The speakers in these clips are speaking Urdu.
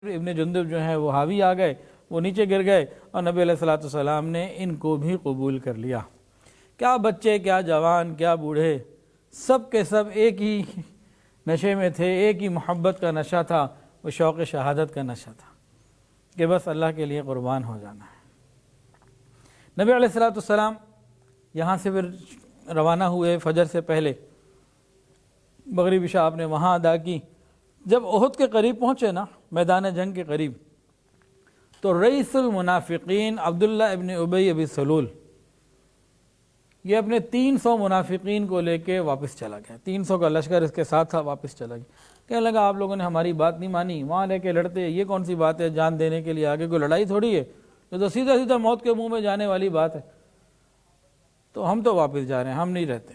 ابن جندب جو ہیں وہ حاوی آ گئے، وہ نیچے گر گئے اور نبی علیہ الصلوۃ والسلام نے ان کو بھی قبول کر لیا۔ کیا بچے، کیا جوان، کیا بوڑھے، سب کے سب ایک ہی نشے میں تھے، ایک ہی محبت کا نشہ تھا، وہ شوق شہادت کا نشہ تھا کہ بس اللہ کے لیے قربان ہو جانا ہے۔ نبی علیہ الصلوۃ والسلام یہاں سے پھر روانہ ہوئے فجر سے پہلے، مغرب عشاء آپ نے وہاں ادا کی۔ جب احد کے قریب پہنچے نا، میدان جنگ کے قریب، تو رئیس المنافقین عبداللہ ابن ابی ابی سلول یہ اپنے 300 منافقین کو لے کے واپس چلا گیا۔ 300 کا لشکر اس کے ساتھ تھا، واپس چلا گیا۔ کہنے لگا آپ لوگوں نے ہماری بات نہیں مانی، وہاں لے کے لڑتے، یہ کون سی بات ہے؟ جان دینے کے لیے آگے کوئی لڑائی تھوڑی ہے، یہ تو سیدھا سیدھا موت کے منہ میں جانے والی بات ہے، تو ہم تو واپس جا رہے ہیں، ہم نہیں رہتے۔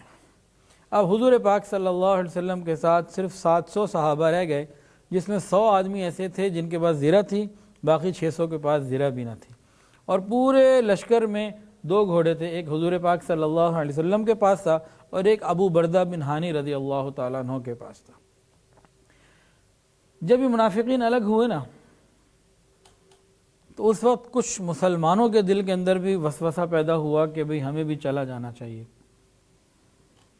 اب حضور پاک صلی اللہ علیہ وسلم کے ساتھ صرف 700 صحابہ رہ گئے، جس میں 100 آدمی ایسے تھے جن کے پاس زرہ تھی، باقی 600 کے پاس زرہ بھی نہ تھی، اور پورے لشکر میں 2 گھوڑے تھے، ایک حضور پاک صلی اللہ علیہ وسلم کے پاس تھا اور ایک ابو بردہ بن ہانی رضی اللہ تعالیٰ عنہ کے پاس تھا۔ جب یہ منافقین الگ ہوئے نا، تو اس وقت کچھ مسلمانوں کے دل کے اندر بھی وسوسہ پیدا ہوا کہ بھئی ہمیں بھی چلا جانا چاہیے،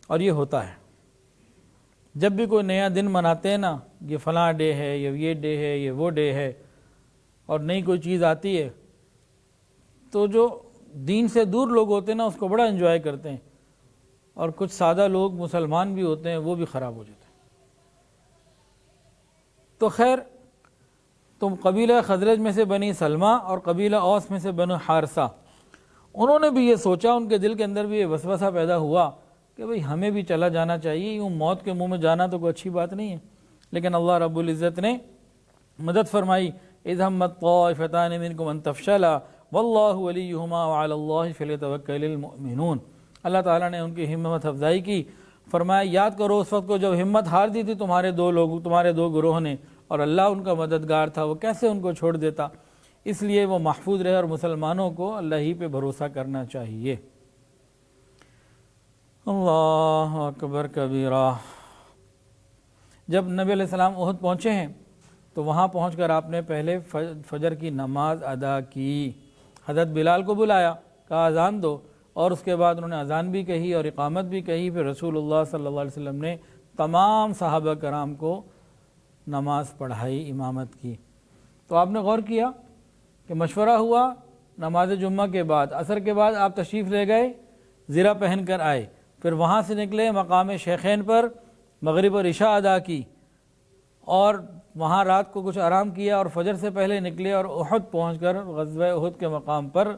اور یہ ہوتا ہے جب بھی کوئی نیا دن مناتے ہیں نا، یہ فلاں ڈے ہے، یہ ڈے ہے، یہ وہ ڈے ہے، اور نئی کوئی چیز آتی ہے، تو جو دین سے دور لوگ ہوتے ہیں نا اس کو بڑا انجوائے کرتے ہیں، اور کچھ سادہ لوگ مسلمان بھی ہوتے ہیں وہ بھی خراب ہو جاتے ہیں۔ تو خیر، تم قبیلہ خزرج میں سے بنی سلمہ اور قبیلہ اوس میں سے بنو حارثہ، انہوں نے بھی یہ سوچا، ان کے دل کے اندر بھی یہ وسوسہ پیدا ہوا کہ بھئی ہمیں بھی چلا جانا چاہیے، یوں موت کے منہ میں جانا تو کوئی اچھی بات نہیں ہے۔ لیکن اللہ رب العزت نے مدد فرمائی، اذ ہمت طائفتان منکم ان تفشلا واللہ ولیہما وعلی اللہ فلیتوکل المؤمنون۔ اللہ تعالیٰ نے ان کی ہمت افزائی کی، فرمایا یاد کرو اس وقت کو جب ہمت ہار دی تھی تمہارے 2 گروہ نے، اور اللہ ان کا مددگار تھا، وہ کیسے ان کو چھوڑ دیتا؟ اس لیے وہ محفوظ رہے، اور مسلمانوں کو اللہ ہی پہ بھروسہ کرنا چاہیے۔ اللہ اکبر کبیرہ۔ جب نبی علیہ السلام احد پہنچے ہیں تو وہاں پہنچ کر آپ نے پہلے فجر کی نماز ادا کی، حضرت بلال کو بلایا، کہا اذان دو، اور اس کے بعد انہوں نے اذان بھی کہی اور اقامت بھی کہی۔ پھر رسول اللہ صلی اللہ علیہ وسلم نے تمام صحابہ کرام کو نماز پڑھائی، امامت کی۔ تو آپ نے غور کیا کہ مشورہ ہوا، نماز جمعہ کے بعد، عصر کے بعد آپ تشریف لے گئے، زرہ پہن کر آئے، پھر وہاں سے نکلے مقام شیخین پر، مغرب اور عشاء ادا کی، اور وہاں رات کو کچھ آرام کیا، اور فجر سے پہلے نکلے اور احد پہنچ کر غزوہ احد کے مقام پر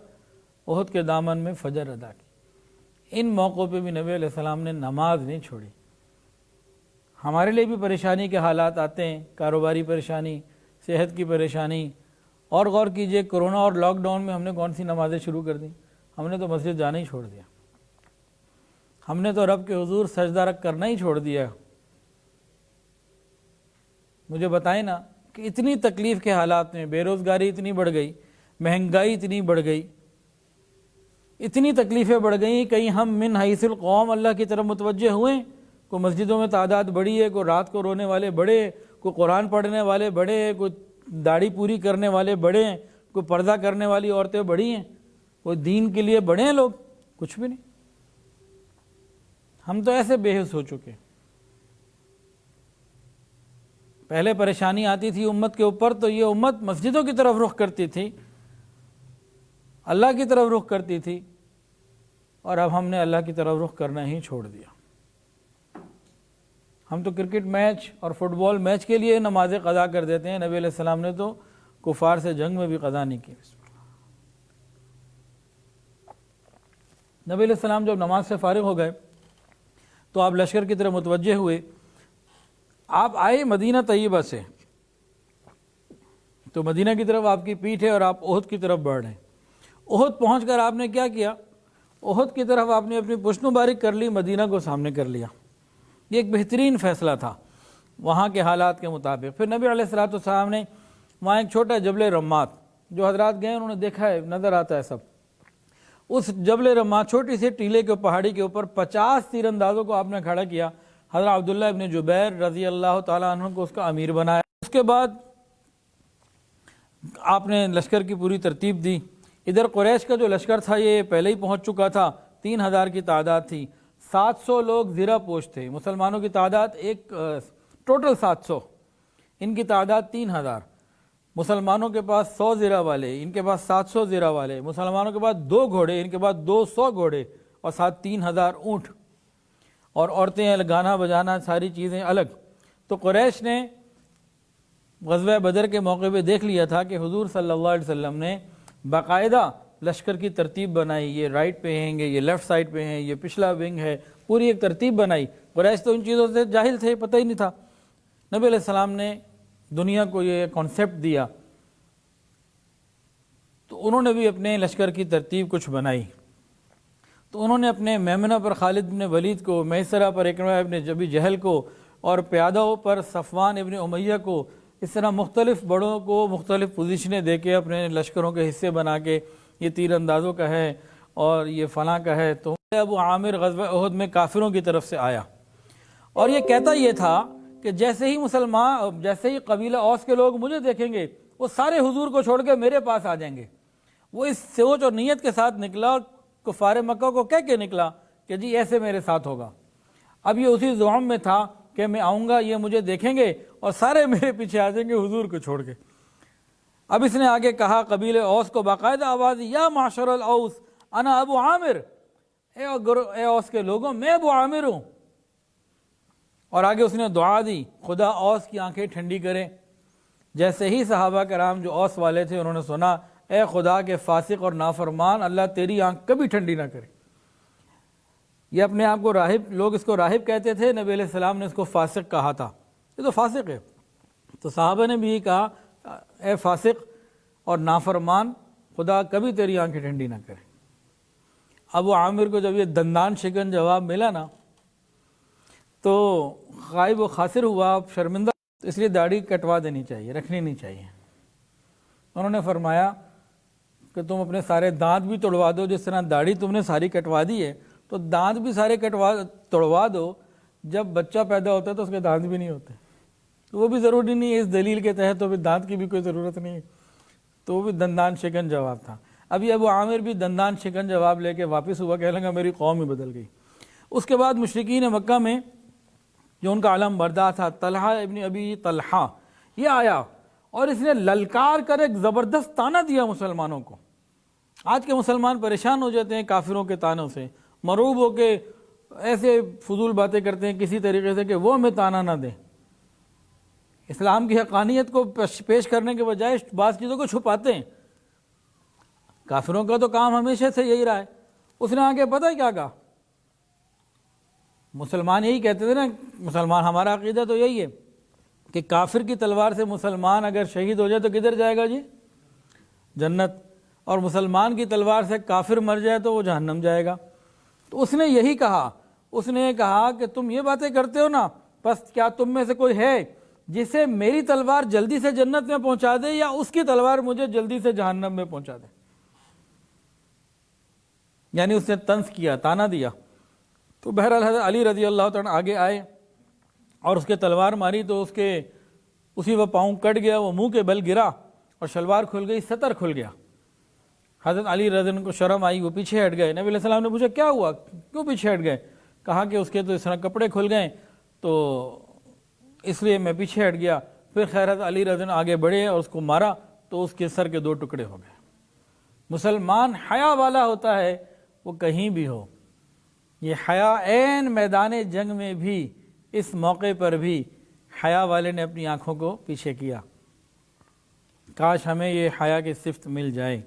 احد کے دامن میں فجر ادا کی۔ ان موقعوں پہ بھی نبی علیہ السلام نے نماز نہیں چھوڑی۔ ہمارے لیے بھی پریشانی کے حالات آتے ہیں، کاروباری پریشانی، صحت کی پریشانی، اور غور کیجئے کرونا اور لاک ڈاؤن میں ہم نے کون سی نمازیں شروع کر دیں؟ ہم نے تو مسجد جانا ہی چھوڑ دیا، ہم نے تو رب کے حضور سجدہ رکھ کرنا ہی چھوڑ دیا۔ مجھے بتائیں نا کہ اتنی تکلیف کے حالات میں، بے روزگاری اتنی بڑھ گئی، مہنگائی اتنی بڑھ گئی، اتنی تکلیفیں بڑھ گئیں، کہیں ہم من حیث القوم اللہ کی طرف متوجہ ہوئے؟ کوئی مسجدوں میں تعداد بڑی ہے، کوئی رات کو رونے والے بڑے، کوئی قرآن پڑھنے والے بڑے، کوئی داڑھی پوری کرنے والے بڑے ہیں، کوئی پردہ کرنے والی عورتیں بڑی ہیں، کوئی دین کے لیے بڑے ہیں لوگ؟ کچھ بھی نہیں۔ ہم تو ایسے بے حس ہو چکے۔ پہلے پریشانی آتی تھی امت کے اوپر تو یہ امت مسجدوں کی طرف رخ کرتی تھی، اللہ کی طرف رخ کرتی تھی، اور اب ہم نے اللہ کی طرف رخ کرنا ہی چھوڑ دیا۔ ہم تو کرکٹ میچ اور فٹ بال میچ کے لیے نمازیں قضا کر دیتے ہیں، نبی علیہ السلام نے تو کفار سے جنگ میں بھی قضا نہیں کی۔ نبی علیہ السلام جب نماز سے فارغ ہو گئے تو آپ لشکر کی طرف متوجہ ہوئے۔ آپ آئے مدینہ طیبہ سے، تو مدینہ کی طرف آپ کی پیٹھ ہے اور آپ احد کی طرف بڑھ رہے ہیں۔ احد پہنچ کر آپ نے کیا کیا؟ احد کی طرف آپ نے اپنی پشت مبارک کر لی، مدینہ کو سامنے کر لیا۔ یہ ایک بہترین فیصلہ تھا وہاں کے حالات کے مطابق۔ پھر نبی علیہ الصلوۃ والسلام نے وہاں ایک چھوٹا جبل رمات، جو حضرات گئے انہوں نے دیکھا ہے، نظر آتا ہے سب، اس جبل رمات چھوٹی سی ٹیلے کے پہاڑی کے اوپر 50 تیر اندازوں کو آپ نے کھڑا کیا۔ حضرت عبداللہ ابن جبیر رضی اللہ تعالیٰ عنہ کو اس کا امیر بنایا۔ اس کے بعد آپ نے لشکر کی پوری ترتیب دی۔ ادھر قریش کا جو لشکر تھا یہ پہلے ہی پہنچ چکا تھا، 3000 کی تعداد تھی، 700 لوگ زیرہ پوش تھے، مسلمانوں کی تعداد ٹوٹل 700، ان کی تعداد 3000، مسلمانوں کے پاس 100 زیرہ والے، ان کے پاس 700 زیرہ والے، مسلمانوں کے پاس 2 گھوڑے، ان کے پاس 200 گھوڑے، اور ساتھ 3000 اونٹ، اور عورتیں، گانا بجانا، ساری چیزیں الگ۔ تو قریش نے غزوہ بدر کے موقع پہ دیکھ لیا تھا کہ حضور صلی اللہ علیہ وسلم نے باقاعدہ لشکر کی ترتیب بنائی، یہ رائٹ پہ ہیں گے، یہ لیفٹ سائڈ پہ ہیں، یہ پچھلا ونگ ہے، پوری ایک ترتیب بنائی۔ قریش تو ان چیزوں سے جاہل تھے، پتہ ہی نہیں تھا۔ نبی علیہ السلام نے دنیا کو یہ کانسیپٹ دیا تو انہوں نے بھی اپنے لشکر کی ترتیب کچھ بنائی۔ تو انہوں نے اپنے میمنہ پر خالد بن ولید کو، میسرہ پر اکرمہ ابن ابی جہل کو، اور پیادوں پر صفوان ابن امیہ کو، اس طرح مختلف بڑوں کو مختلف پوزیشنیں دے کے اپنے لشکروں کے حصے بنا کے، یہ تیر اندازوں کا ہے اور یہ فلاں کا ہے۔ تو ابو عامر غزوہ احد میں کافروں کی طرف سے آیا، اور یہ کہتا یہ تھا کہ جیسے ہی قبیلہ اوس کے لوگ مجھے دیکھیں گے وہ سارے حضور کو چھوڑ کے میرے پاس آ جائیں گے۔ وہ اس سوچ اور نیت کے ساتھ نکلا، اور کفار مکہ کو کہہ کے نکلا کہ جی ایسے میرے ساتھ ہوگا۔ اب یہ اسی زعم میں تھا کہ میں آؤں گا، یہ مجھے دیکھیں گے اور سارے میرے پیچھے آ جائیں گے حضور کو چھوڑ کے۔ اب اس نے آگے کہا قبیلہ اوس کو باقاعدہ آواز، یا معشر الاوس انا ابو عامر، اے اوس کے لوگوں میں ابو عامر ہوں۔ اور آگے اس نے دعا دی، خدا اوس کی آنکھیں ٹھنڈی کرے۔ جیسے ہی صحابہ کرام جو اوس والے تھے انہوں نے سنا، اے خدا کے فاسق اور نافرمان، اللہ تیری آنکھ کبھی ٹھنڈی نہ کرے۔ یہ اپنے آپ کو راہب، لوگ اس کو راہب کہتے تھے، نبی علیہ السلام نے اس کو فاسق کہا تھا، یہ تو فاسق ہے۔ تو صحابہ نے بھی کہا، اے فاسق اور نافرمان، خدا کبھی تیری آنکھیں ٹھنڈی نہ کرے۔ ابو عامر کو جب یہ دندان شکن جواب ملا نا تو غائب و خاسر ہوا، شرمندہ، تو اس لیے داڑھی کٹوا دینی چاہیے، رکھنی نہیں چاہیے۔ انہوں نے فرمایا کہ تم اپنے سارے دانت بھی توڑوا دو، جس طرح داڑھی تم نے ساری کٹوا دی ہے تو دانت بھی سارے توڑوا دو۔ جب بچہ پیدا ہوتا ہے تو اس کے دانت بھی نہیں ہوتے، تو وہ بھی ضروری نہیں ہے، اس دلیل کے تحت تو بھی دانت کی بھی کوئی ضرورت نہیں ہے۔ تو وہ بھی دندان شکن جواب تھا۔ ابھی ابو عامر بھی دندان شکن جواب لے کے واپس ہوا، کہنے لگا میری قوم ہی بدل گئی۔ اس کے بعد مشرکین مکہ میں جو ان کا علم بردار تھا طلحہ ابن ابی طلحہ، یہ آیا اور اس نے للکار کر ایک زبردست تانا دیا مسلمانوں کو۔ آج کے مسلمان پریشان ہو جاتے ہیں کافروں کے تانوں سے، مرعوب ہو کے ایسے فضول باتیں کرتے ہیں کسی طریقے سے کہ وہ ہمیں تانا نہ دیں۔ اسلام کی حقانیت کو پیش کرنے کے بجائے بعض چیزوں کو چھپاتے ہیں۔ کافروں کا تو کام ہمیشہ سے یہی رہا ہے۔ اس نے آگے پتہ ہے کیا کہا؟ مسلمان یہی کہتے تھے نا، مسلمان ہمارا عقیدہ تو یہی ہے کہ کافر کی تلوار سے مسلمان اگر شہید ہو جائے تو کدھر جائے گا جی؟ جنت۔ اور مسلمان کی تلوار سے کافر مر جائے تو وہ جہنم جائے گا۔ تو اس نے یہی کہا، اس نے کہا کہ تم یہ باتیں کرتے ہو نا، بس کیا تم میں سے کوئی ہے جسے میری تلوار جلدی سے جنت میں پہنچا دے یا اس کی تلوار مجھے جلدی سے جہنم میں پہنچا دے؟ یعنی اس نے طنز کیا، تانا دیا۔ تو بہرحال حضرت علی رضی اللہ تعالیٰ آگے آئے اور اس کے تلوار ماری تو اس کے اسی وہ پاؤں کٹ گیا، وہ منہ کے بل گرا اور شلوار کھل گئی، سطر کھل گیا۔ حضرت علی رضی اللہ عنہ کو شرم آئی، وہ پیچھے ہٹ گئے۔ نبی علیہ السلام نے پوچھا کیا ہوا، کیوں پیچھے ہٹ گئے؟ کہا کہ اس کے تو اس طرح کپڑے کھل گئے تو اس لیے میں پیچھے ہٹ گیا۔ پھر خیر حضرت علی رضی اللہ عنہ آگے بڑھے اور اس کو مارا تو اس کے سر کے 2 ٹکڑے ہو گئے۔ مسلمان حیا والا ہوتا ہے، وہ کہیں بھی ہو۔ یہ حیا عین میدان جنگ میں بھی، اس موقع پر بھی حیا والے نے اپنی آنکھوں کو پیچھے کیا۔ کاش ہمیں یہ حیا کی صفت مل جائے۔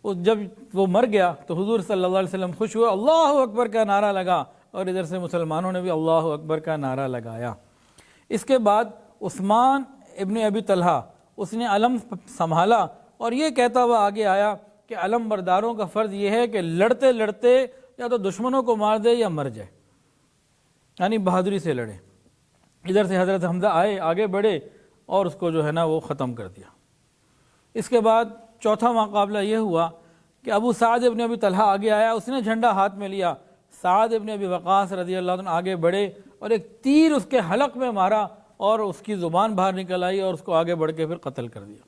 جب وہ مر گیا تو حضور صلی اللہ علیہ وسلم خوش ہوئے، اللہ اکبر کا نعرہ لگا، اور ادھر سے مسلمانوں نے بھی اللہ اکبر کا نعرہ لگایا۔ اس کے بعد عثمان ابن ابی طلحہ، اس نے علم سنبھالا اور یہ کہتا ہوا آگے آیا کہ علم برداروں کا فرض یہ ہے کہ لڑتے لڑتے یا تو دشمنوں کو مار دے یا مر جائے، یعنی بہادری سے لڑے۔ ادھر سے حضرت حمزہ آئے، آگے بڑھے اور اس کو جو ہے نا وہ ختم کر دیا۔ اس کے بعد چوتھا مقابلہ یہ ہوا کہ ابو سعد ابن ابی طلحہ آگے آیا، اس نے جھنڈا ہاتھ میں لیا۔ سعد ابن ابی وقاص رضی اللہ عنہ آگے بڑھے اور ایک تیر اس کے حلق میں مارا اور اس کی زبان باہر نکل آئی اور اس کو آگے بڑھ کے پھر قتل کر دیا۔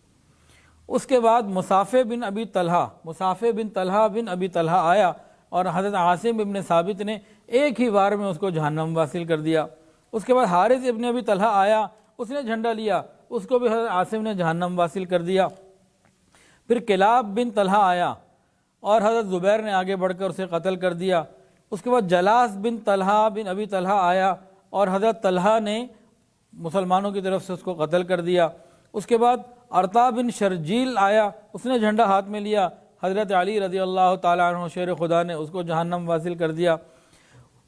اس کے بعد مصافح بن ابی طلحہ آیا اور حضرت عاصم ابن ثابت نے ایک ہی بار میں اس کو جہنم واصل کر دیا۔ اس کے بعد حارث ابن ابی طلحہ آیا، اس نے جھنڈا لیا، اس کو بھی حضرت عاصم نے جہنم واصل کر دیا۔ پھر کلاب بن طلحہ آیا اور حضرت زبیر نے آگے بڑھ کر اسے قتل کر دیا۔ اس کے بعد جلاس بن طلحہ بن ابی طلحہ آیا اور حضرت طلحہ نے مسلمانوں کی طرف سے اس کو قتل کر دیا۔ اس کے بعد ارطا بن شرجیل آیا، اس نے جھنڈا ہاتھ میں لیا، حضرت علی رضی اللہ تعالیٰ عنہ شیر خدا نے اس کو جہنم واصل کر دیا۔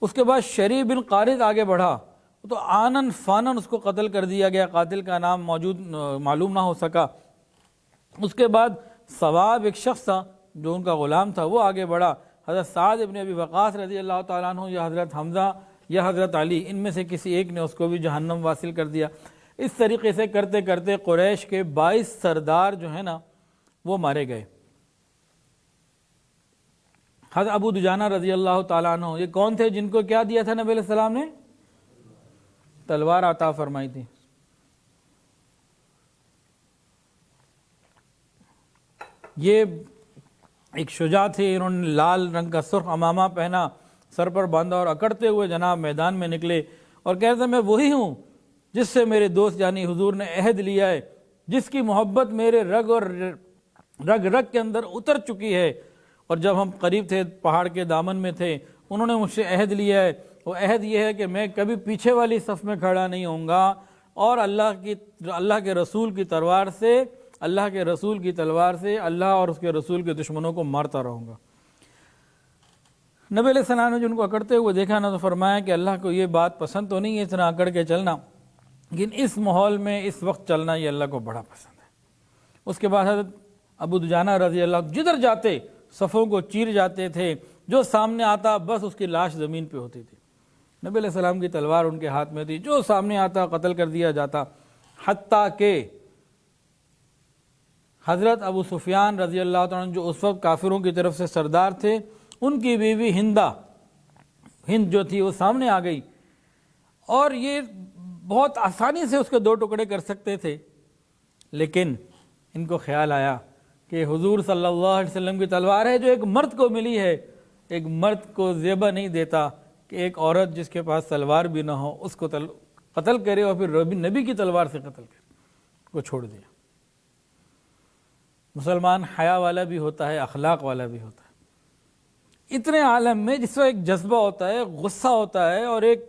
اس کے بعد شریف بن قارث آگے بڑھا تو آنن فانن اس کو قتل کر دیا گیا، قاتل کا نام معلوم نہ ہو سکا۔ اس کے بعد ثواب ایک شخص تھا جو ان کا غلام تھا، وہ آگے بڑھا، حضرت سعد ابن ابی وقاص رضی اللہ تعالیٰ عنہ یا حضرت حمزہ یا حضرت علی، ان میں سے کسی ایک نے اس کو بھی جہنم واصل کر دیا۔ اس طریقے سے کرتے کرتے قریش کے 22 سردار جو ہیں نا وہ مارے گئے۔ حضرت ابو دجانہ رضی اللہ تعالیٰ عنہ یہ کون تھے جن کو کیا دیا تھا نبی علیہ السلام نے؟ تلوار عطا فرمائی تھی۔ یہ ایک شجاع تھے، انہوں نے لال رنگ کا سرخ عمامہ پہنا، سر پر باندھا اور اکڑتے ہوئے جناب میدان میں نکلے اور کہتے ہیں میں وہی ہوں جس سے میرے دوست یعنی حضور نے عہد لیا ہے، جس کی محبت میرے رگ اور رگ کے اندر اتر چکی ہے، اور جب ہم قریب تھے پہاڑ کے دامن میں تھے انہوں نے مجھ سے عہد لیا ہے، وہ عہد یہ ہے کہ میں کبھی پیچھے والی صف میں کھڑا نہیں ہوں گا اور اللہ کے رسول کی تلوار سے اللہ اور اس کے رسول کے دشمنوں کو مارتا رہوں گا۔ نبی علیہ السلام نے جن کو اکڑتے ہوئے دیکھا نا تو فرمایا کہ اللہ کو یہ بات پسند تو نہیں ہے اتنا اکڑ کے چلنا، لیکن اس ماحول میں اس وقت چلنا یہ اللہ کو بڑا پسند ہے۔ اس کے بعد حضرت ابو دجانہ رضی اللہ جدھر جاتے صفوں کو چیر جاتے تھے، جو سامنے آتا بس اس کی لاش زمین پہ ہوتی تھی۔ نبی علیہ السلام کی تلوار ان کے ہاتھ میں تھی، جو سامنے آتا قتل کر دیا جاتا، حتیٰ کہ حضرت ابو سفیان رضی اللہ عنہ جو اس وقت کافروں کی طرف سے سردار تھے، ان کی بیوی ہند جو تھی وہ سامنے آ گئی، اور یہ بہت آسانی سے اس کے 2 ٹکڑے کر سکتے تھے، لیکن ان کو خیال آیا کہ حضور صلی اللہ علیہ وسلم کی تلوار ہے جو ایک مرد کو ملی ہے، ایک مرد کو زیبہ نہیں دیتا کہ ایک عورت جس کے پاس تلوار بھی نہ ہو اس کو قتل کرے اور پھر نبی کی تلوار سے قتل کرے، کو چھوڑ دیا۔ مسلمان حیا والا بھی ہوتا ہے، اخلاق والا بھی ہوتا ہے۔ اتنے عالم میں جس وقت ایک جذبہ ہوتا ہے، غصہ ہوتا ہے اور ایک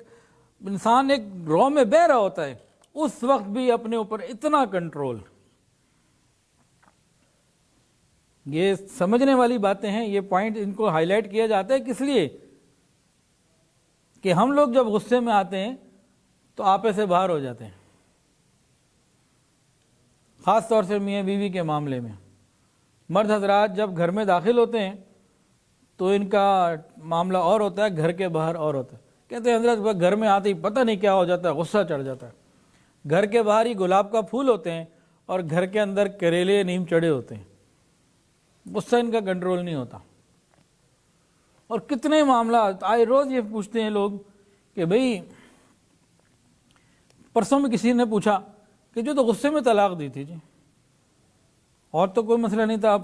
انسان ایک رو میں بہہ رہا ہوتا ہے، اس وقت بھی اپنے اوپر اتنا کنٹرول، یہ سمجھنے والی باتیں ہیں۔ یہ پوائنٹ ان کو ہائی لائٹ کیا جاتا ہے کس لیے کہ ہم لوگ جب غصے میں آتے ہیں تو آپے سے باہر ہو جاتے ہیں، خاص طور سے میاں بیوی کے معاملے میں۔ مرد حضرات جب گھر میں داخل ہوتے ہیں تو ان کا معاملہ اور ہوتا ہے، گھر کے باہر اور ہوتا ہے۔ کہتے ہیں حضرت گھر میں آتے ہی پتہ نہیں کیا ہو جاتا ہے، غصہ چڑھ جاتا ہے۔ گھر کے باہر ہی گلاب کا پھول ہوتے ہیں اور گھر کے اندر کریلے نیم چڑھے ہوتے ہیں، غصہ ان کا کنٹرول نہیں ہوتا۔ اور کتنے معاملات آئے روز یہ پوچھتے ہیں لوگ کہ بھئی پرسوں میں کسی نے پوچھا کہ جو تو غصے میں طلاق دی تھی جی، اور تو کوئی مسئلہ نہیں تھا، اب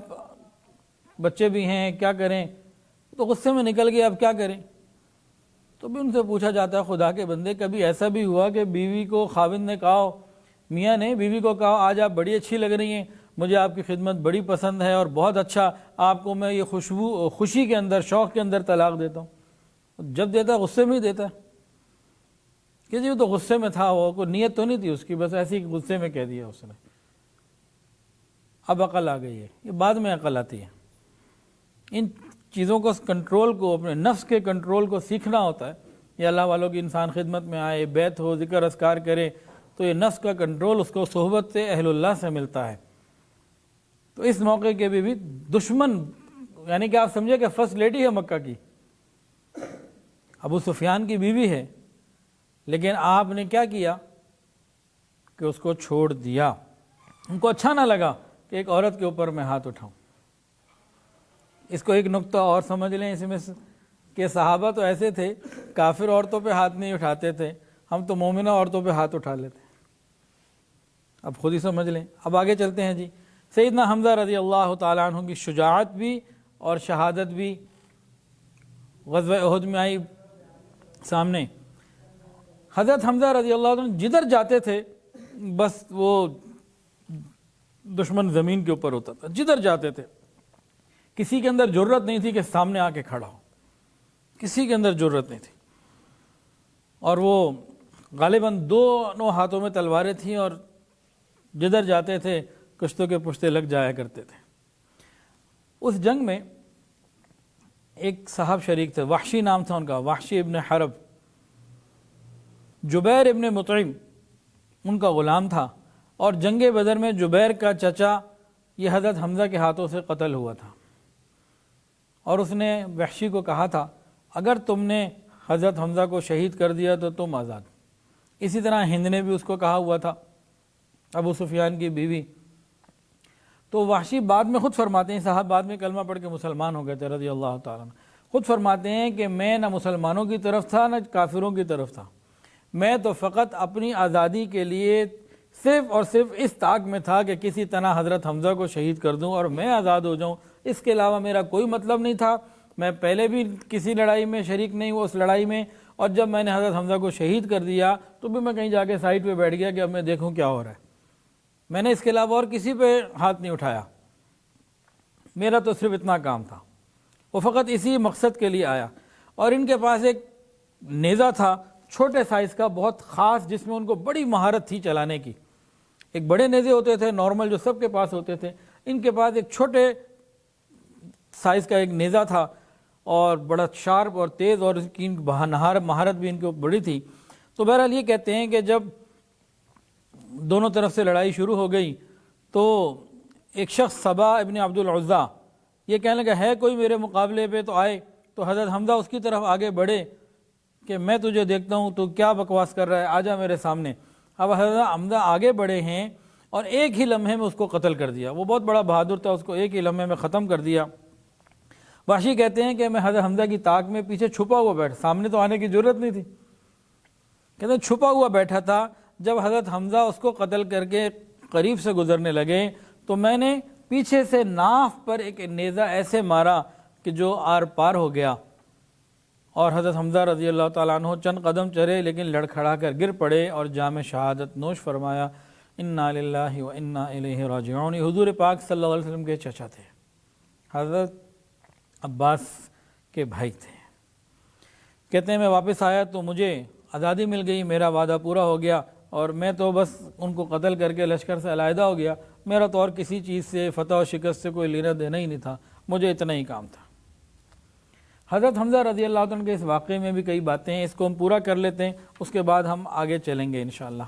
بچے بھی ہیں کیا کریں، تو غصے میں نکل گیا اب کیا کریں۔ تو بھی ان سے پوچھا جاتا ہے خدا کے بندے کبھی ایسا بھی ہوا کہ بیوی کو خاوند نے کہا، میاں نے بیوی کو کہا آج آپ بڑی اچھی لگ رہی ہیں، مجھے آپ کی خدمت بڑی پسند ہے اور بہت اچھا، آپ کو میں یہ خوشی کے اندر شوق کے اندر طلاق دیتا ہوں، جب دیتا ہے غصے میں ہی دیتا ہے کہ جی وہ تو غصے میں تھا، وہ کوئی نیت تو نہیں تھی اس کی، بس ایسی غصے میں کہہ دیا اس نے۔ اب عقل آ گئی ہے، یہ بعد میں عقل آتی ہے۔ ان چیزوں کو کنٹرول کو، اپنے نفس کے کنٹرول کو سیکھنا ہوتا ہے۔ یہ اللہ والوں کی انسان خدمت میں آئے، بیت ہو، ذکر اذکار کرے تو یہ نفس کا کنٹرول اس کو صحبت سے اہل اللہ سے ملتا ہے۔ تو اس موقع کے بھی دشمن یعنی کہ آپ سمجھے کہ فرسٹ لیڈی ہے مکہ کی، ابو سفیان کی بیوی ہے، لیکن آپ نے کیا کیا کہ اس کو چھوڑ دیا۔ ان کو اچھا نہ لگا کہ ایک عورت کے اوپر میں ہاتھ اٹھاؤں۔ اس کو ایک نقطہ اور سمجھ لیں اس میں کہ صحابہ تو ایسے تھے، کافر عورتوں پہ ہاتھ نہیں اٹھاتے تھے، ہم تو مومنہ عورتوں پہ ہاتھ اٹھا لیتے۔ اب خود ہی سمجھ لیں۔ اب آگے چلتے ہیں جی۔ سیدنا حمزہ رضی اللہ تعالیٰ عنہ کی شجاعت بھی اور شہادت بھی غزوہ احد میں آئی سامنے۔ حضرت حمزہ رضی اللہ عنہ جدھر جاتے تھے بس وہ دشمن زمین کے اوپر ہوتا تھا، جدھر جاتے تھے۔ کسی کے اندر جرت نہیں تھی کہ سامنے آ کے کھڑا ہو، کسی کے اندر جرت نہیں تھی، اور وہ غالباً دونوں ہاتھوں میں تلواریں تھیں اور جدھر جاتے تھے کشتوں کے پشتے لگ جایا کرتے تھے۔ اس جنگ میں ایک صاحب شریک تھے، وحشی نام تھا ان کا، وحشی ابن حرب، جبیر ابن مطعم ان کا غلام تھا، اور جنگ بدر میں جبیر کا چچا یہ حضرت حمزہ کے ہاتھوں سے قتل ہوا تھا، اور اس نے وحشی کو کہا تھا اگر تم نے حضرت حمزہ کو شہید کر دیا تو تم آزاد۔ اسی طرح ہند نے بھی اس کو کہا ہوا تھا، ابو سفیان کی بیوی۔ تو وحشی بعد میں خود فرماتے ہیں، صاحب بعد میں کلمہ پڑھ کے مسلمان ہو گئے تھے رضی اللہ تعالیٰ عنہ، خود فرماتے ہیں کہ میں نہ مسلمانوں کی طرف تھا نہ کافروں کی طرف تھا، میں تو فقط اپنی آزادی کے لیے صرف اور صرف اس طاق میں تھا کہ کسی طرح حضرت حمزہ کو شہید کر دوں اور میں آزاد ہو جاؤں، اس کے علاوہ میرا کوئی مطلب نہیں تھا۔ میں پہلے بھی کسی لڑائی میں شریک نہیں ہوا اس لڑائی میں، اور جب میں نے حضرت حمزہ کو شہید کر دیا تو بھی میں کہیں جا کے سائٹ پہ بیٹھ گیا کہ اب میں دیکھوں کیا ہو رہا ہے، میں نے اس کے علاوہ اور کسی پہ ہاتھ نہیں اٹھایا، میرا تو صرف اتنا کام تھا۔ وہ فقط اسی مقصد کے لیے آیا، اور ان کے پاس ایک نیزہ تھا چھوٹے سائز کا بہت خاص، جس میں ان کو بڑی مہارت تھی چلانے کی۔ ایک بڑے نیزے ہوتے تھے نارمل جو سب کے پاس ہوتے تھے، ان کے پاس ایک چھوٹے سائز کا ایک نیزہ تھا اور بڑا شارپ اور تیز، اور اس کی مہارت بھی ان کو بڑی تھی۔ تو بہرحال یہ کہتے ہیں کہ جب دونوں طرف سے لڑائی شروع ہو گئی تو ایک شخص صبا ابن عبد العزیٰ یہ کہنے لگا ہے کوئی میرے مقابلے پہ تو آئے، تو حضرت حمزہ اس کی طرف آگے بڑھے کہ میں تجھے دیکھتا ہوں تو کیا بکواس کر رہا ہے، آجا میرے سامنے۔ اب حضرت حمزہ آگے بڑھے ہیں اور ایک ہی لمحے میں اس کو قتل کر دیا، وہ بہت بڑا بہادر تھا، اس کو ایک ہی لمحے میں ختم کر دیا۔ وحشی کہتے ہیں کہ میں حضرت حمزہ کی طاق میں پیچھے چھپا ہوا بیٹھا، سامنے تو آنے کی ضرورت نہیں تھی، کہتے ہیں چھپا ہوا بیٹھا تھا۔ جب حضرت حمزہ اس کو قتل کر کے قریب سے گزرنے لگے تو میں نے پیچھے سے ناف پر ایک نیزہ ایسے مارا کہ جو آر پار ہو گیا، اور حضرت حمزہ رضی اللہ تعالیٰ عنہ چند قدم چلے لیکن لڑکھڑا کر گر پڑے اور جام شہادت نوش فرمایا۔ انا للہ و انا الیہ راجعون۔ حضور پاک صلی اللہ علیہ وسلم کے چچا تھے، حضرت عباس کے بھائی تھے۔ کہتے ہیں میں واپس آیا تو مجھے آزادی مل گئی، میرا وعدہ پورا ہو گیا، اور میں تو بس ان کو قتل کر کے لشکر سے علیحدہ ہو گیا، میرا تو اور کسی چیز سے فتح و شکست سے کوئی لینا دینا ہی نہیں تھا، مجھے اتنا ہی کام تھا۔ حضرت حمزہ رضی اللہ عنہ کے اس واقعے میں بھی کئی باتیں ہیں، اس کو ہم پورا کر لیتے ہیں، اس کے بعد ہم آگے چلیں گے انشاءاللہ۔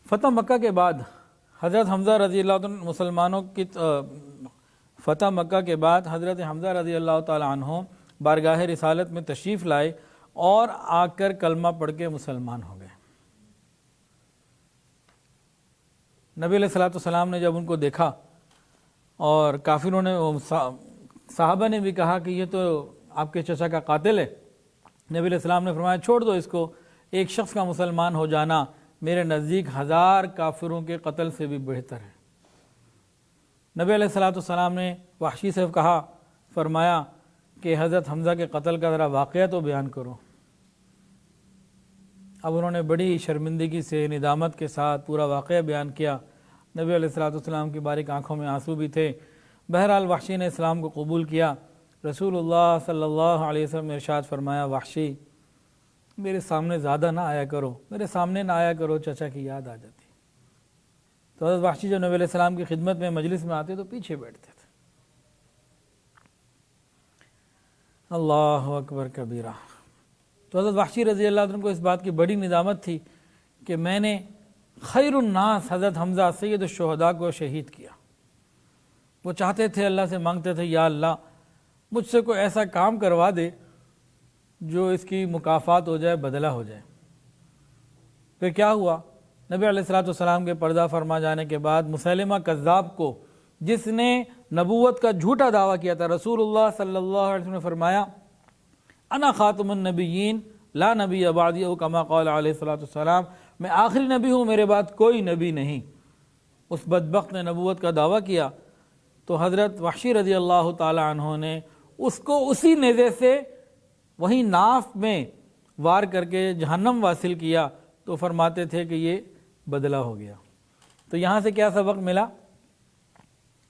فتح مکہ کے بعد حضرت حمزہ رضی اللہ عنہ مسلمانوں کی فتح مکہ کے بعد حضرت حمزہ رضی اللہ تعالی عنہ بارگاہ رسالت میں تشریف لائے اور آ کر کلمہ پڑھ کے مسلمان ہو گئے۔ نبی علیہ السلام نے جب ان کو دیکھا اور کافروں نے صحابہ نے بھی کہا کہ یہ تو آپ کے چچا کا قاتل ہے، نبی علیہ السلام نے فرمایا چھوڑ دو اس کو، ایک شخص کا مسلمان ہو جانا میرے نزدیک 1000 کافروں کے قتل سے بھی بہتر ہے۔ نبی علیہ السلام نے وحشی سے کہا، فرمایا کہ حضرت حمزہ کے قتل کا ذرا واقعہ تو بیان کرو۔ اب انہوں نے بڑی شرمندگی سے ندامت کے ساتھ پورا واقعہ بیان کیا۔ نبی علیہ السلام کی باریک آنکھوں میں آنسو بھی تھے۔ بہرحال وحشی نے اسلام کو قبول کیا۔ رسول اللہ صلی اللہ علیہ وسلم نے ارشاد فرمایا، وحشی میرے سامنے زیادہ نہ آیا کرو، میرے سامنے نہ آیا کرو، چچا کی یاد آ جاتی۔ تو حضرت وحشی جب نبی علیہ السلام کی خدمت میں مجلس میں آتے تو پیچھے بیٹھتے تھے۔ اللہ اکبر کبیرہ۔ تو حضرت وحشی رضی اللہ عنہ کو اس بات کی بڑی ندامت تھی کہ میں نے خیر الناس حضرت حمزہ سید الشہداء کو شہید کیا۔ وہ چاہتے تھے، اللہ سے مانگتے تھے، یا اللہ مجھ سے کوئی ایسا کام کروا دے جو اس کی مکافات ہو جائے، بدلہ ہو جائے۔ پھر کیا ہوا؟ نبی علیہ السلام کے پردہ فرما جانے کے بعد مسیلمہ کذاب کو، جس نے نبوت کا جھوٹا دعویٰ کیا تھا، رسول اللہ صلی اللہ علیہ وسلم نے فرمایا انا خاتم النبیین لا نبی بعدی او کما قال علیہ الصلوۃ والسلام، میں آخری نبی ہوں، میرے بعد کوئی نبی نہیں۔ اس بدبخت نے نبوت کا دعویٰ کیا تو حضرت وحشی رضی اللہ تعالی عنہ نے اس کو اسی نیزے سے وہیں ناف میں وار کر کے جہنم واصل کیا، تو فرماتے تھے کہ یہ بدلہ ہو گیا۔ تو یہاں سے کیا سبق ملا؟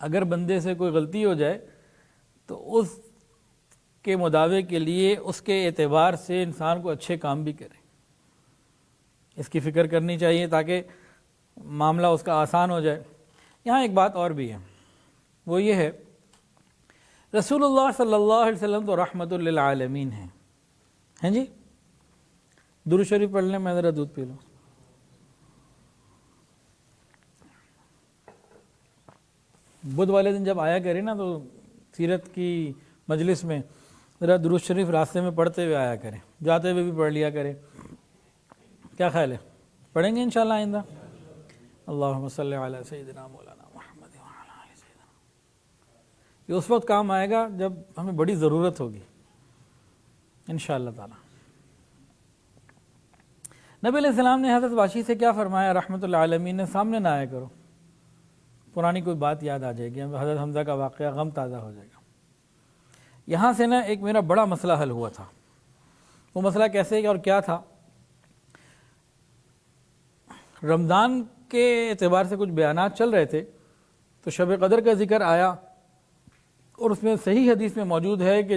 اگر بندے سے کوئی غلطی ہو جائے تو اس کے مداوع کے لیے اس کے اعتبار سے انسان کو اچھے کام بھی کرے، اس کی فکر کرنی چاہیے تاکہ معاملہ اس کا آسان ہو جائے۔ یہاں ایک بات اور بھی ہے، وہ یہ ہے رسول اللہ صلی اللہ علیہ وسلم تو رحمت للعالمین ہیں جی۔ درود شریف پڑھ لیں، میں ذرا دودھ پی لوں۔ بدھ والے دن جب آیا کرے نا تو سیرت کی مجلس میں ذرا درود شریف راستے میں پڑھتے ہوئے آیا کریں، جاتے ہوئے بھی پڑھ لیا کریں۔ کیا خیال ہے؟ پڑھیں گے انشاءاللہ آئندہ؟ اللہم صلی علی سیدنا مولانا محمد وعلی آل سیدنا۔ یہ اس وقت کام آئے گا جب ہمیں بڑی ضرورت ہوگی انشاءاللہ تعالی۔ نبی علیہ السلام نے حضرت واشی سے کیا فرمایا؟ رحمت العالمین نے سامنے نہ آیا کرو، پرانی کوئی بات یاد آ جائے گی، حضرت حمزہ کا واقعہ، غم تازہ ہو جائے گا۔ یہاں سے نا ایک میرا بڑا مسئلہ حل ہوا تھا۔ وہ مسئلہ کیسے اور کیا تھا؟ رمضان کے اعتبار سے کچھ بیانات چل رہے تھے تو شب قدر کا ذکر آیا، اور اس میں صحیح حدیث میں موجود ہے کہ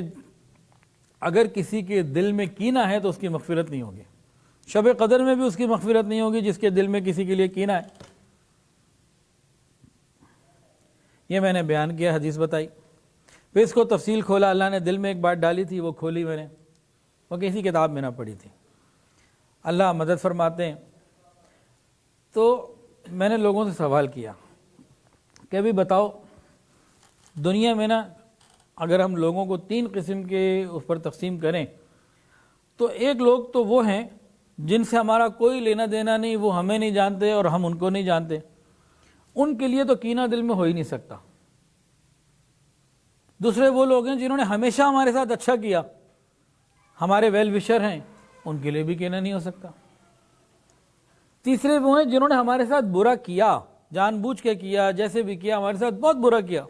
اگر کسی کے دل میں کینہ ہے تو اس کی مغفرت نہیں ہوگی۔ شب قدر میں بھی اس کی مغفرت نہیں ہوگی جس کے دل میں کسی کے لیے کینہ ہے۔ یہ میں نے بیان کیا، حدیث بتائی، پھر اس کو تفصیل کھولا، اللہ نے دل میں ایک بات ڈالی تھی وہ کھولی میں نے، وہ کسی کتاب میں نہ پڑھی تھی۔ اللہ مدد فرماتے ہیں۔ تو میں نے لوگوں سے سوال کیا کہ ابھی بتاؤ، دنیا میں نا اگر ہم لوگوں کو 3 قسم کے اس پر تقسیم کریں تو ایک لوگ تو وہ ہیں جن سے ہمارا کوئی لینا دینا نہیں، وہ ہمیں نہیں جانتے اور ہم ان کو نہیں جانتے، ان کے لیے تو کینہ دل میں ہو ہی نہیں سکتا۔ دوسرے وہ لوگ ہیں جنہوں نے ہمیشہ ہمارے ساتھ اچھا کیا، ہمارے ویل وشر ہیں، ان کے لیے بھی کینہ نہیں ہو سکتا۔ تیسرے وہ ہیں جنہوں نے ہمارے ساتھ برا کیا، جان بوجھ کے کیا، جیسے بھی کیا، ہمارے ساتھ بہت برا کیا،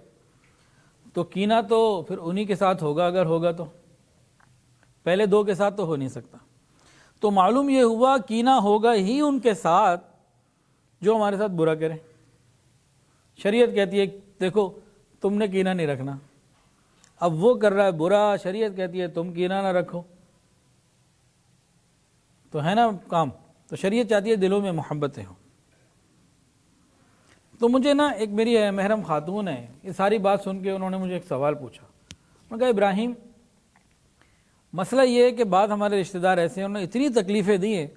تو کینہ تو پھر انہی کے ساتھ ہوگا اگر ہوگا تو، پہلے 2 کے ساتھ تو ہو نہیں سکتا۔ تو معلوم یہ ہوا کینہ ہوگا ہی ان کے ساتھ جو ہمارے ساتھ برا کریں۔ شریعت کہتی ہے دیکھو تم نے کینہ نہیں رکھنا، اب وہ کر رہا ہے برا، شریعت کہتی ہے تم کینہ نہ رکھو، تو ہے نا کام۔ تو شریعت چاہتی ہے دلوں میں محبتیں ہوں۔ تو مجھے نا ایک میری محرم خاتون ہے، یہ ساری بات سن کے انہوں نے مجھے ایک سوال پوچھا۔ میں کہا ابراہیم، مسئلہ یہ ہے کہ بعض ہمارے رشتہ دار ایسے ہیں، انہوں نے اتنی تکلیفیں دی ہیں،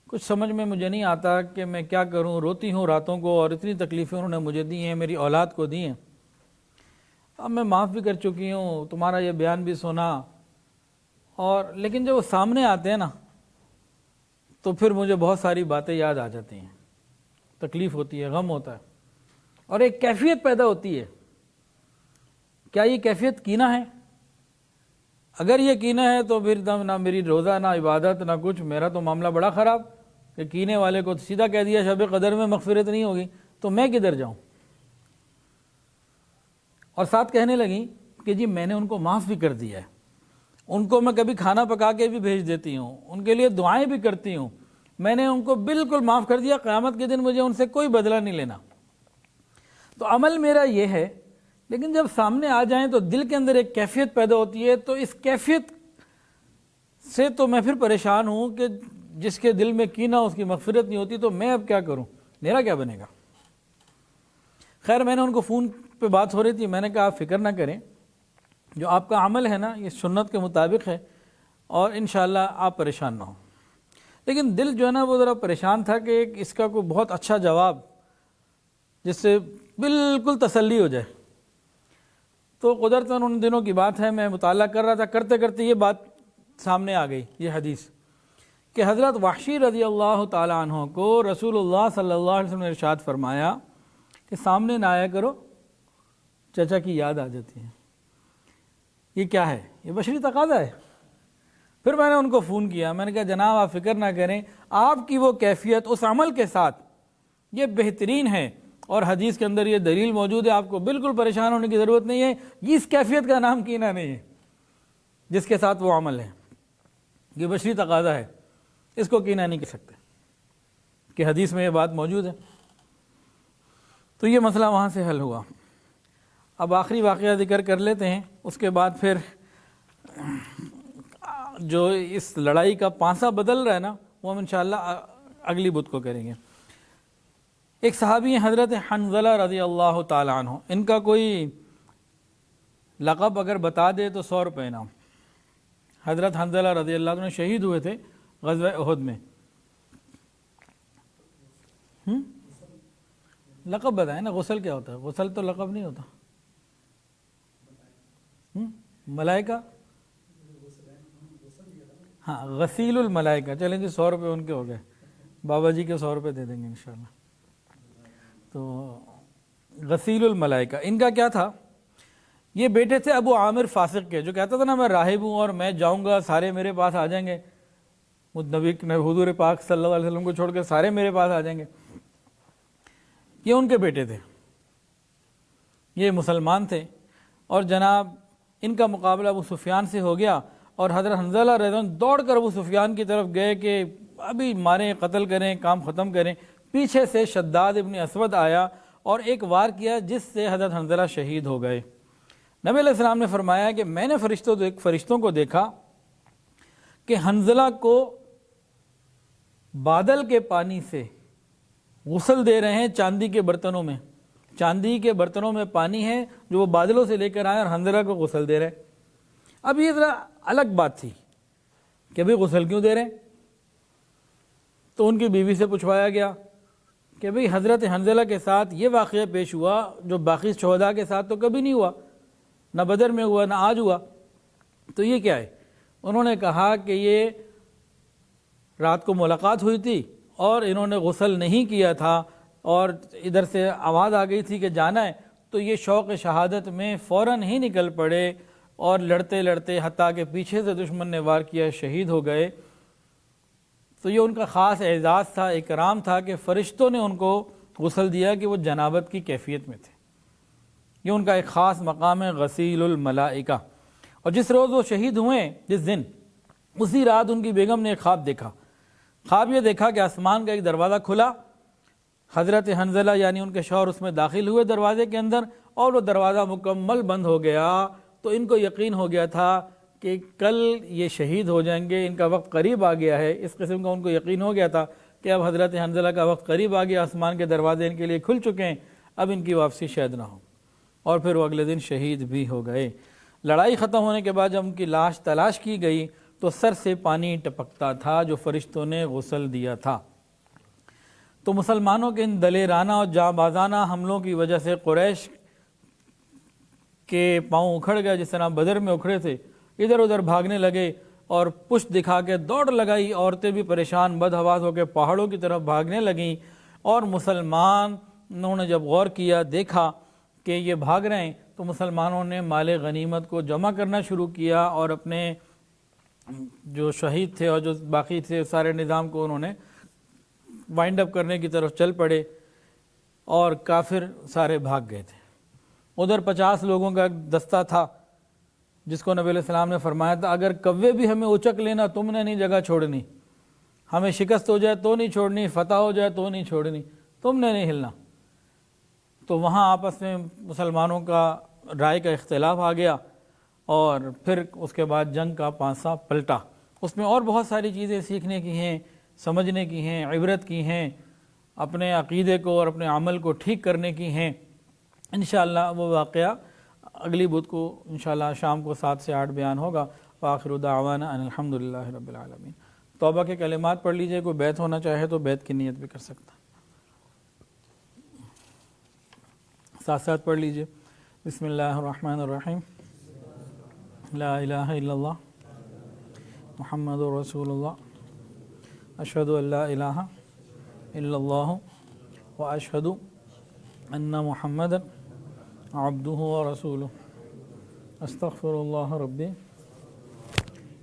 کچھ سمجھ میں مجھے نہیں آتا کہ میں کیا کروں، روتی ہوں راتوں کو، اور اتنی تکلیفیں انہوں نے مجھے دی ہیں، میری اولاد کو دی ہیں۔ اب میں معاف بھی کر چکی ہوں، تمہارا یہ بیان بھی سنا، اور لیکن جب وہ سامنے آتے ہیں نا تو پھر مجھے بہت ساری باتیں یاد آ جاتی ہیں، تکلیف ہوتی ہے، غم ہوتا ہے، اور ایک کیفیت پیدا ہوتی ہے۔ کیا یہ کیفیت کینہ ہے؟ اگر یہ کینہ ہے تو پھر نہ میری روزہ، نہ عبادت، نہ کچھ، میرا تو معاملہ بڑا خراب، کہ کینے والے کو سیدھا کہہ دیا شب قدر میں مغفرت نہیں ہوگی، تو میں کدھر جاؤں؟ اور ساتھ کہنے لگیں کہ جی میں نے ان کو معاف بھی کر دیا ہے، ان کو میں کبھی کھانا پکا کے بھی بھیج دیتی ہوں، ان کے لیے دعائیں بھی کرتی ہوں، میں نے ان کو بالکل معاف کر دیا، قیامت کے دن مجھے ان سے کوئی بدلہ نہیں لینا۔ تو عمل میرا یہ ہے، لیکن جب سامنے آ جائیں تو دل کے اندر ایک کیفیت پیدا ہوتی ہے، تو اس کیفیت سے تو میں پھر پریشان ہوں کہ جس کے دل میں کینہ اس کی مغفرت نہیں ہوتی، تو میں اب کیا کروں، میرا کیا بنے گا؟ خیر میں نے ان کو فون پہ بات ہو رہی تھی، میں نے کہا آپ فکر نہ کریں، جو آپ کا عمل ہے نا یہ سنت کے مطابق ہے، اور انشاءاللہ آپ پریشان نہ ہوں۔ لیکن دل جو ہے نا وہ ذرا پریشان تھا کہ اس کا کوئی بہت اچھا جواب جس سے بالکل تسلی ہو جائے۔ تو قدرتاً ان دنوں کی بات ہے، میں مطالعہ کر رہا تھا، کرتے کرتے یہ بات سامنے آ گئی، یہ حدیث، کہ حضرت وحشی رضی اللہ تعالی عنہ کو رسول اللہ صلی اللہ علیہ وسلم نے ارشاد فرمایا کہ سامنے نہ آیا کرو، چچا کی یاد آ جاتی ہے۔ یہ کیا ہے؟ یہ بشری تقاضا ہے۔ پھر میں نے ان کو فون کیا، میں نے کہا جناب آپ فکر نہ کریں، آپ کی وہ کیفیت اس عمل کے ساتھ یہ بہترین ہے، اور حدیث کے اندر یہ دلیل موجود ہے، آپ کو بالکل پریشان ہونے کی ضرورت نہیں ہے، اس کیفیت کا نام کینہ نہیں ہے جس کے ساتھ وہ عمل ہے، یہ بشری تقاضا ہے، اس کو کینہ نہیں کر سکتے، کہ حدیث میں یہ بات موجود ہے۔ تو یہ مسئلہ وہاں سے حل ہوا۔ اب آخری واقعہ ذکر کر لیتے ہیں، اس کے بعد پھر جو اس لڑائی کا پانسا بدل رہا ہے نا، وہ ہم انشاءاللہ اگلی بدھ کو کریں گے۔ ایک صحابی ہیں حضرت حنظلہ رضی اللہ تعالی عنہ، ان کا کوئی لقب اگر بتا دے تو 100 روپے انعام۔ حضرت حنظلہ رضی اللہ عنہ شہید ہوئے تھے غزوہ احد میں۔ لقب بتائیں نا، غسل کیا ہوتا ہے؟ غسل تو لقب نہیں ہوتا۔ ملائکہ، ہاں غسیل الملائکہ، چلیں جی 100 روپے ان کے ہو گئے، بابا جی کے 100 روپے دے دیں گے انشاءاللہ۔ تو غسیل الملائکہ ان کا کیا تھا؟ یہ بیٹے تھے ابو عامر فاسق کے، جو کہتا تھا نا میں راہب ہوں اور میں جاؤں گا سارے میرے پاس آ جائیں گے، نبی حضور پاک صلی اللہ علیہ وسلم کو چھوڑ کے سارے میرے پاس آ جائیں گے۔ یہ ان کے بیٹے تھے، یہ مسلمان تھے، اور جناب ان کا مقابلہ ابو سفیان سے ہو گیا، اور حضرت حنظلہ رضی اللہ عنہ دوڑ کر ابو سفیان کی طرف گئے کہ ابھی ماریں، قتل کریں، کام ختم کریں۔ پیچھے سے شداد ابن اسود آیا اور ایک وار کیا جس سے حضرت حنظلہ شہید ہو گئے۔ نبی علیہ السلام نے فرمایا کہ میں نے فرشتوں کو دیکھا کہ حنظلہ کو بادل کے پانی سے غسل دے رہے ہیں، چاندی کے برتنوں میں، چاندی کے برتنوں میں پانی ہے جو وہ بادلوں سے لے کر آئے اور حنظلہ کو غسل دے رہے ہیں۔ اب یہ ذرا الگ بات تھی کہ بھئی غسل کیوں دے رہے ہیں؟ تو ان کی بیوی سے پوچھوایا گیا کہ بھئی حضرت حنظلہ کے ساتھ یہ واقعہ پیش ہوا جو باقی شہداء کے ساتھ تو کبھی نہیں ہوا، نہ بدر میں ہوا نہ آج ہوا، تو یہ کیا ہے؟ انہوں نے کہا کہ یہ رات کو ملاقات ہوئی تھی اور انہوں نے غسل نہیں کیا تھا، اور ادھر سے آواز آ گئی تھی کہ جانا ہے، تو یہ شوق شہادت میں فوراً ہی نکل پڑے، اور لڑتے لڑتے حتیٰ کہ پیچھے سے دشمن نے وار کیا شہید ہو گئے۔ تو یہ ان کا خاص اعزاز تھا، اکرام تھا کہ فرشتوں نے ان کو غسل دیا کہ وہ جنابت کی کیفیت میں تھے۔ یہ ان کا ایک خاص مقام ہے غسیل الملائکہ۔ اور جس روز وہ شہید ہوئے، جس دن، اسی رات ان کی بیگم نے ایک خواب دیکھا۔ خواب یہ دیکھا کہ آسمان کا ایک دروازہ کھلا، حضرت حنظلہ یعنی ان کے شوہر اس میں داخل ہوئے دروازے کے اندر، اور وہ دروازہ مکمل بند ہو گیا۔ تو ان کو یقین ہو گیا تھا کہ کل یہ شہید ہو جائیں گے، ان کا وقت قریب آ گیا ہے، اس قسم کا ان کو یقین ہو گیا تھا کہ اب حضرت حنظلہ کا وقت قریب آ گیا، آسمان کے دروازے ان کے لیے کھل چکے ہیں، اب ان کی واپسی شاید نہ ہو، اور پھر وہ اگلے دن شہید بھی ہو گئے۔ لڑائی ختم ہونے کے بعد جب ان کی لاش تلاش کی گئی تو سر سے پانی ٹپکتا تھا جو فرشتوں نے غسل دیا تھا۔ تو مسلمانوں کے ان دلیرانہ اور جانبازانہ حملوں کی وجہ سے قریش کے پاؤں اکھڑ گئے، جس طرح بدر میں اکھڑے تھے، ادھر ادھر بھاگنے لگے اور پشت دکھا کے دوڑ لگائی، عورتیں بھی پریشان بدحواس ہو کے پہاڑوں کی طرف بھاگنے لگیں، اور مسلمانوں نے جب غور کیا، دیکھا کہ یہ بھاگ رہے ہیں، تو مسلمانوں نے مال غنیمت کو جمع کرنا شروع کیا، اور اپنے جو شہید تھے اور جو باقی تھے سارے نظام کو انہوں نے وائنڈ اپ کرنے کی طرف چل پڑے، اور کافر سارے بھاگ گئے تھے۔ ادھر 50 لوگوں کا ایک دستہ تھا جس کو نبی علیہ السلام نے فرمایا تھا اگر کوے بھی ہمیں اچک لینا تم نے نہیں جگہ چھوڑنی، ہمیں شکست ہو جائے تو نہیں چھوڑنی، فتح ہو جائے تو نہیں چھوڑنی، تم نے نہیں ہلنا۔ تو وہاں آپس میں مسلمانوں کا رائے کا اختلاف آ گیا، اور پھر اس کے بعد جنگ کا پانسا پلٹا۔ اس میں اور بہت ساری چیزیں سیکھنے کی ہیں، سمجھنے کی ہیں، عبرت کی ہیں، اپنے عقیدے کو اور اپنے عمل کو ٹھیک کرنے کی ہیں۔ انشاءاللہ وہ واقعہ اگلی بدھ کو انشاءاللہ شام کو 7 سے 8 بیان ہوگا۔ وآخر دعوانا ان الحمدللہ رب العالمین۔ توبہ کے کلمات پڑھ لیجئے، کوئی بیعت ہونا چاہے تو بیعت کی نیت بھی کر سکتا، ساتھ ساتھ پڑھ لیجئے۔ بسم اللہ الرحمن الرحیم، لا الہ الا اللہ محمد رسول اللہ، اشہد ان لا الہ الا اللہ واشہد ان محمد عبدہ ورسولہ، استغفر اللہ ربی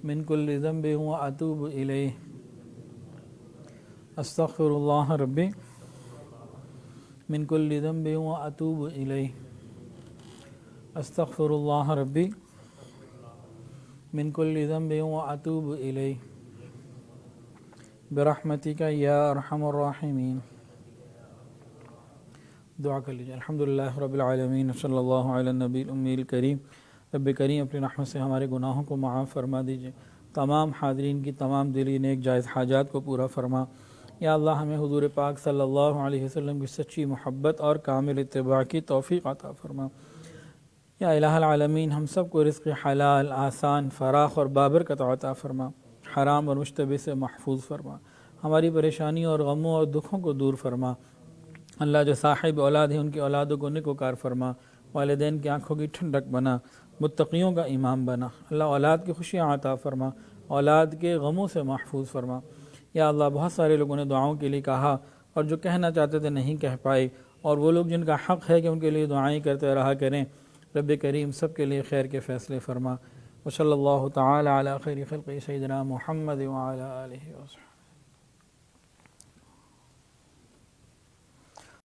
من كل ذنب وأتوب إليه أستغفر الله ربي من كل ذنب وأتوب إليه أستغفر الله ربي من كل ذنب وأتوب إليه برحمتك يا أرحم الراحمين. دعا کر لیجیے. الحمدللہ رب العالمین صلی اللہ علی النبی الامی الکریم. رب کریم اپنی رحمت سے ہمارے گناہوں کو معاف فرما دیجیے. تمام حاضرین کی تمام دلی نیک جائز حاجات کو پورا فرما. یا اللہ ہمیں حضور پاک صلی اللہ علیہ وسلم کی سچی محبت اور کامل اتباع کی توفیق عطا فرما. یا الہ العالمین ہم سب کو رزق حلال آسان فراخ اور بابرکت عطا فرما. حرام اور مشتبہ سے محفوظ فرما. ہماری پریشانیوں اور غموں اور دکھوں کو دور فرما. اللہ جو صاحب اولاد ہیں ان کی اولادوں کو نیکوکار فرما. والدین کی آنکھوں کی ٹھنڈک بنا. متقیوں کا امام بنا. اللہ اولاد کی خوشیاں عطا فرما. اولاد کے غموں سے محفوظ فرما. یا اللہ بہت سارے لوگوں نے دعاؤں کے لیے کہا اور جو کہنا چاہتے تھے نہیں کہہ پائے، اور وہ لوگ جن کا حق ہے کہ ان کے لیے دعائیں کرتے رہا کریں، رب کریم سب کے لیے خیر کے فیصلے فرما. وصلی اللہ تعالی علی خیر خلق سیدنا محمد وعلی آلہ وصحبہ.